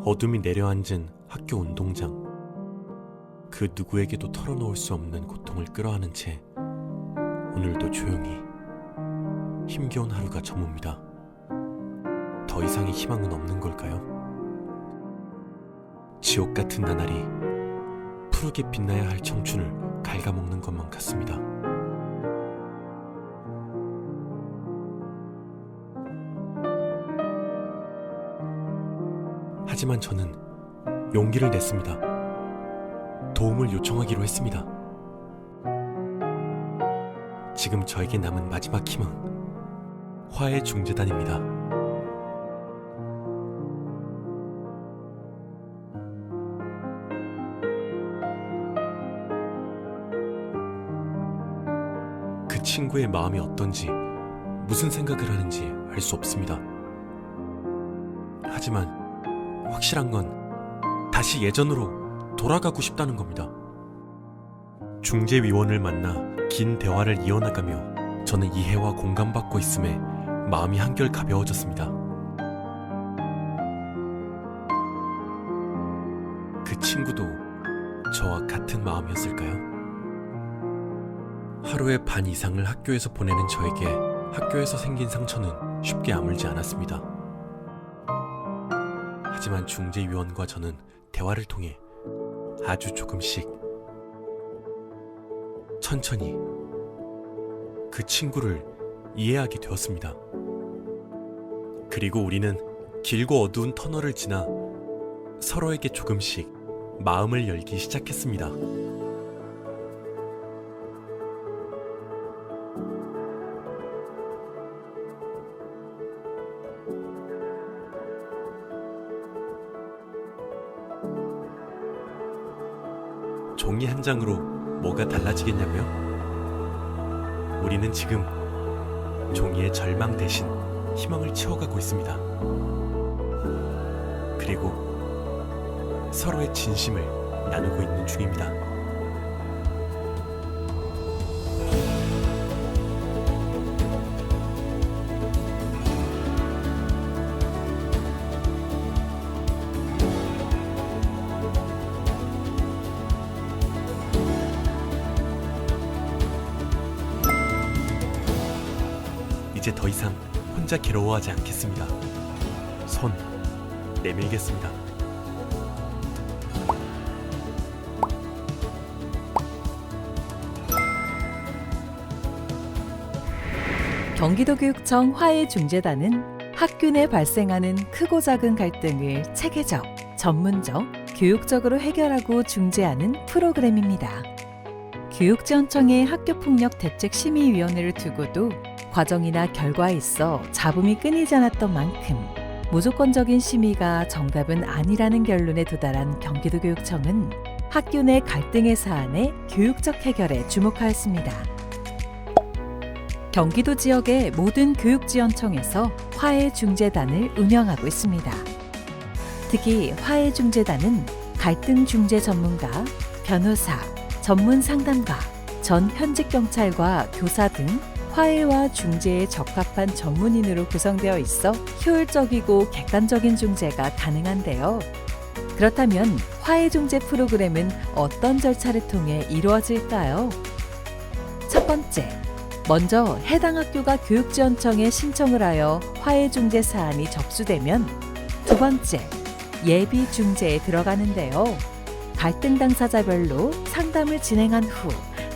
어둠이 내려앉은 학교 운동장. 그 누구에게도 털어놓을 수 없는 고통을 끌어안은 채 오늘도 조용히 힘겨운 하루가 저뭅니다. 더 이상의 희망은 없는 걸까요? 지옥 같은 나날이 푸르게 빛나야 할 청춘을 갉아먹는 것만 같습니다. 하지만 저는 용기를 냈습니다. 도움을 요청하기로 했습니다. 지금 저에게 남은 마지막 희망, 화해 중재단입니다. 그 친구의 마음이 어떤지, 무슨 생각을 하는지 알 수 없습니다. 하지만 확실한 건 다시 예전으로 돌아가고 싶다는 겁니다. 중재위원을 만나 긴 대화를 이어나가며 저는 이해와 공감받고 있음에 마음이 한결 가벼워졌습니다. 그 친구도 저와 같은 마음이었을까요? 하루의 반 이상을 학교에서 보내는 저에게 학교에서 생긴 상처는 쉽게 아물지 않았습니다. 하지만 중재위원과 저는 대화를 통해 아주 조금씩 천천히 그 친구를 이해하게 되었습니다. 그리고 우리는 길고 어두운 터널을 지나 서로에게 조금씩 마음을 열기 시작했습니다. 종이 한 장으로 뭐가 달라지겠냐고요? 우리는 지금 종이의 절망 대신 희망을 채워가고 있습니다. 그리고 서로의 진심을 나누고 있는 중입니다. 이제 더 이상 혼자 괴로워하지 않겠습니다. 손 내밀겠습니다. 경기도교육청 화해중재단은 학교 내 발생하는 크고 작은 갈등을 체계적, 전문적, 교육적으로 해결하고 중재하는 프로그램입니다. 교육지원청의 학교폭력대책심의위원회를 두고도 과정이나 결과에 있어 잡음이 끊이지 않았던 만큼 무조건적인 심의가 정답은 아니라는 결론에 도달한 경기도교육청은 학교 내 갈등의 사안의 교육적 해결에 주목하였습니다. 경기도 지역의 모든 교육지원청에서 화해중재단을 운영하고 있습니다. 특히 화해중재단은 갈등 중재 전문가, 변호사, 전문 상담가, 전 현직 경찰과 교사 등 화해와 중재에 적합한 전문인으로 구성되어 있어 효율적이고 객관적인 중재가 가능한데요. 그렇다면 화해중재 프로그램은 어떤 절차를 통해 이루어질까요? 첫 번째, 먼저 해당 학교가 교육지원청에 신청을 하여 화해중재 사안이 접수되면 두 번째, 예비중재에 들어가는데요. 갈등 당사자별로 상담을 진행한 후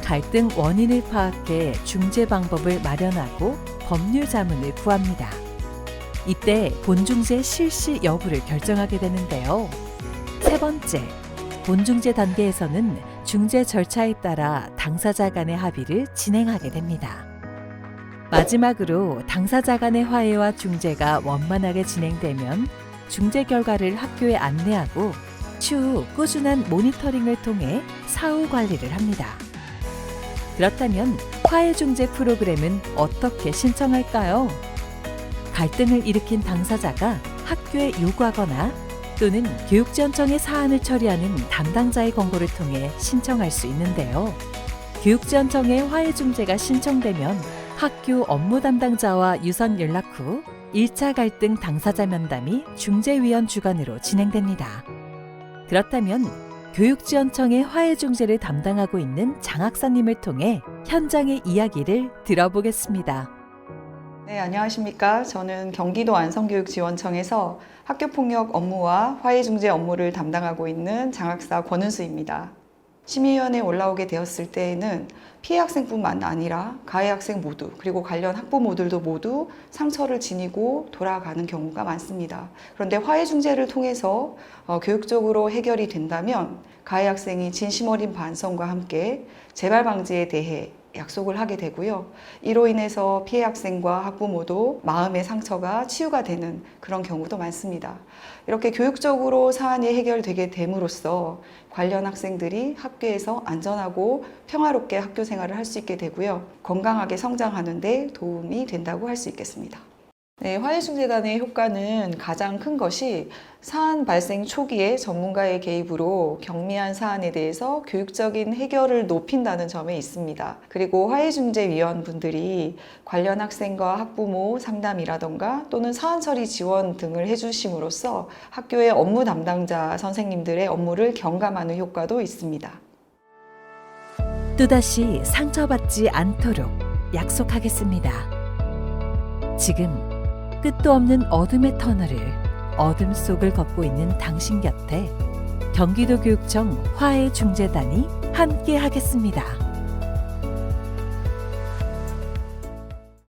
갈등 원인을 파악해 중재 방법을 마련하고 법률 자문을 구합니다. 이때 본중재 실시 여부를 결정하게 되는데요. 세 번째, 본중재 단계에서는 중재 절차에 따라 당사자 간의 합의를 진행하게 됩니다. 마지막으로 당사자 간의 화해와 중재가 원만하게 진행되면 중재 결과를 학교에 안내하고 추후 꾸준한 모니터링을 통해 사후 관리를 합니다. 그렇다면 화해중재 프로그램은 어떻게 신청할까요? 갈등을 일으킨 당사자가 학교에 요구하거나 또는 교육지원청의 사안을 처리하는 담당자의 권고를 통해 신청할 수 있는데요. 교육지원청의 화해중재가 신청되면 학교 업무 담당자와 유선 연락 후 1차 갈등 당사자 면담이 중재위원 주관으로 진행됩니다. 그렇다면 교육지원청의 화해중재를 담당하고 있는 장학사님을 통해 현장의 이야기를 들어보겠습니다. 네, 안녕하십니까. 저는 경기도 안성교육지원청에서 학교폭력 업무와 화해중재 업무를 담당하고 있는 장학사 권은수입니다. 심의위원회에 올라오게 되었을 때에는 피해 학생뿐만 아니라 가해 학생 모두 그리고 관련 학부모들도 모두 상처를 지니고 돌아가는 경우가 많습니다. 그런데 화해중재를 통해서 교육적으로 해결이 된다면 가해 학생이 진심 어린 반성과 함께 재발 방지에 대해 약속을 하게 되고요. 이로 인해서 피해 학생과 학부모도 마음의 상처가 치유가 되는 그런 경우도 많습니다. 이렇게 교육적으로 사안이 해결되게 됨으로써 관련 학생들이 학교에서 안전하고 평화롭게 학교 생활을 할 수 있게 되고요. 건강하게 성장하는 데 도움이 된다고 할 수 있겠습니다. 네, 화해중재단의 효과는 가장 큰 것이 사안 발생 초기에 전문가의 개입으로 경미한 사안에 대해서 교육적인 해결을 높인다는 점에 있습니다. 그리고 화해중재위원분들이 관련 학생과 학부모 상담이라던가 또는 사안 처리 지원 등을 해주심으로써 학교의 업무 담당자 선생님들의 업무를 경감하는 효과도 있습니다. 또다시 상처받지 않도록 약속하겠습니다. 지금 끝도 없는 어둠의 터널을 어둠 속을 걷고 있는 당신 곁에 경기도교육청 화해중재단이 함께 하겠습니다.